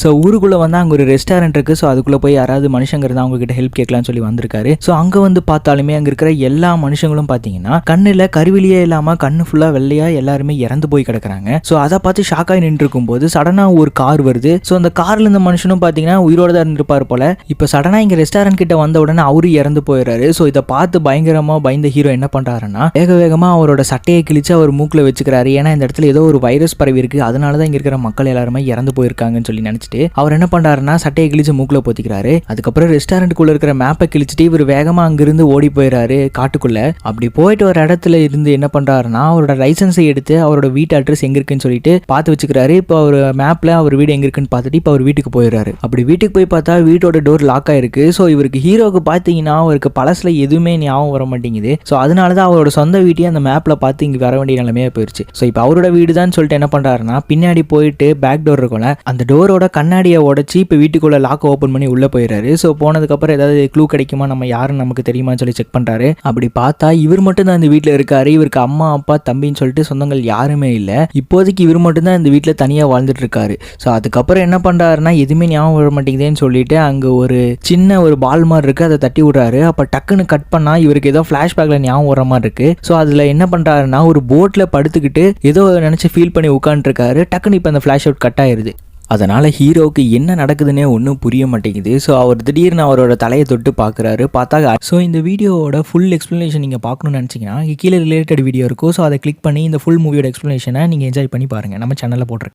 So ஊருக்குள்ளே வந்து அங்கே ஒரு ரெஸ்டாரண்ட் இருக்குது. ஸோ அதுக்குள்ளே போய் யாராவது மனுஷங்க இருந்தால் அவங்க கிட்ட ஹெல்ப் கேட்கலாம்னு சொல்லி வந்திருக்காரு. ஸோ அங்கே வந்து பார்த்தாலுமே அங்கே இருக்கிற எல்லா மனுஷங்களும் பார்த்தீங்கன்னா கண்ணில் கருவிலியே இல்லாமல் கண்ணு ஃபுல்லாக வெள்ளையாக எல்லாருமே இறந்து போய் கிடக்குறாங்க. ஸோ அதை பார்த்து ஷாக்காகி நின்று இருக்கும்போது சடனாக ஒரு கார் வருது. ஸோ அந்த காரில் இருந்த மனுஷனும் பார்த்தீங்கன்னா உயிரோட தான் இருந்திருப்பார் போல. இப்போ சடனாக இங்கே ரெஸ்டாரண்ட் கிட்ட வந்த உடனே அவரு இறந்து போயிடுறாரு. ஸோ இதை பார்த்து பயங்கரமாக பயந்த ஹீரோ என்ன பண்ணுறாருன்னா வேக வேகமாக அவரோட சட்டையை கிழிச்சு அவர் மூக்கில் வச்சுக்கிறாரு. ஏன்னா இந்த இடத்துல ஏதோ ஒரு வைரஸ் பரவி இருக்கு, அதனால தான் இங்கே இருக்கிற மக்கள் எல்லாருமே இறந்து போயிருக்காங்கன்னு சொல்லி நினச்சிட்டு அவர் என்ன பண்ணுறாருன்னா சட்டையை கிழிச்சு மூக்கில் போத்திக்கிறாரு. அதுக்கப்புறம் ரெஸ்டாரண்ட்டுக்குள்ள இருக்கிற மேப்பை கிழிச்சிட்டு இவர் வேகமாக அங்கிருந்து ஓடி போயிடுறாரு காட்டுக்குள்ள. அப்படி போயிட்டு ஒரு இடத்துல இருந்து என்ன பண்ணுறாருன்னா அவரோட லைசன்ஸை எடுத்து அவரோட வீட்டு அட்ரஸ் எங்க இருக்குன்னு சொல்லிட்டு பார்த்து வச்சுக்கிறாரு. இப்போ அவர் மேப்ல அவர் வீடு எங்க இருக்குன்னு பார்த்துட்டு இப்போ அவர் வீட்டுக்கு போயிடுறாரு. அப்படி வீட்டுக்கு போய் பார்த்தா வீட்டோட டோர் லாக் ஆயிருக்கு. ஸோ இவருக்கு ஹீரோக்கு பார்த்தீங்கன்னா அவருக்கு பழசுல எதுவுமே ஞாபகம் வர மாட்டேங்குது. ஸோ அதனால தான் அவரோட சொந்த வீட்டையும் அந்த மேப்ல பார்த்து இங்கே வர வேண்டிய நிலைமையா போயிடுச்சு. ஸோ இப்போ அவரோட வீடு தான் சொல்லிட்டு என்ன பண்றாருன்னா பின்னாடி போயிட்டு பேக் டோர் இருக்கும்ல அந்த டோரோட கண்ணாடியை உடைச்சி இப்போ வீட்டுக்குள்ள லாக் ஓப்பன் பண்ணி உள்ள போயிடுறாரு. ஸோ போனதுக்கப்புறம் ஏதாவது க்ளூ கிடைக்குமா, நம்ம யாருன்னு நமக்கு தெரியுமான்னு சொல்லி செக் பண்றாரு. அப்படி பார்த்தா இவர் மட்டும் தான் இந்த வீட்டில் இருக்காரு. இவருக்கு அம்மா அப்பா தம்பின்னு சொல்லிட்டு சொந்தங்கள் யாருமே இல்லை. இப்போதைக்கு இவர் மட்டும் தான் இந்த வீட்டில் தனியாக வாழ்ந்துட்டு இருக்காரு. ஸோ அதுக்கப்புறம் என்ன பண்றாருன்னா எதுவுமே ஞாபகம் வர மாட்டேங்குதுன்னு சொல்லிட்டு அங்கே ஒரு சின்ன ஒரு பால் மாதிரி இருக்கு, அதை தட்டி விடுறாரு. அப்போ டக்குன்னு கட் பண்ணா இவருக்கு ஏதோ ஃபிளாஷ்பேக்ல ஞாபகம் வர மாதிரி இருக்கு. ஸோ அதுல என்ன பண்றாருன்னா ஒரு போட்ல படுத்துக்கிட்டு ஏதோ நினைச்சு ஃபீல் பண்ணி உட்காந்துருக்காரு. டக்குன்னு இப்போ அந்த ஃபிளாஷ் அவுட் கட் ஆயிருது. அதனால் ஹீரோவுக்கு என்ன நடக்குதுன்னே ஒன்றும் புரிய மாட்டேங்குது. ஸோ அவர் திடீர்னு அவரோட தலையை தொட்டு பார்க்குறாரு. பார்த்தா ஸோ இந்த வீடியோவோட ஃபுல் எக்ஸ்ப்ளனேஷன் நீங்கள் பார்க்கணும்னு நினச்சிங்கன்னா கீழே ரிலேட்டட் வீடியோ இருக்கும். ஸோ அதை கிளிக் பண்ணி இந்த ஃபுல் மூவியோட எக்ஸ்ப்ளனேஷனை நீங்கள் என்ஜாய் பண்ணி பாருங்கள். நம்ம சேனலில் போட்டிருக்கேன்.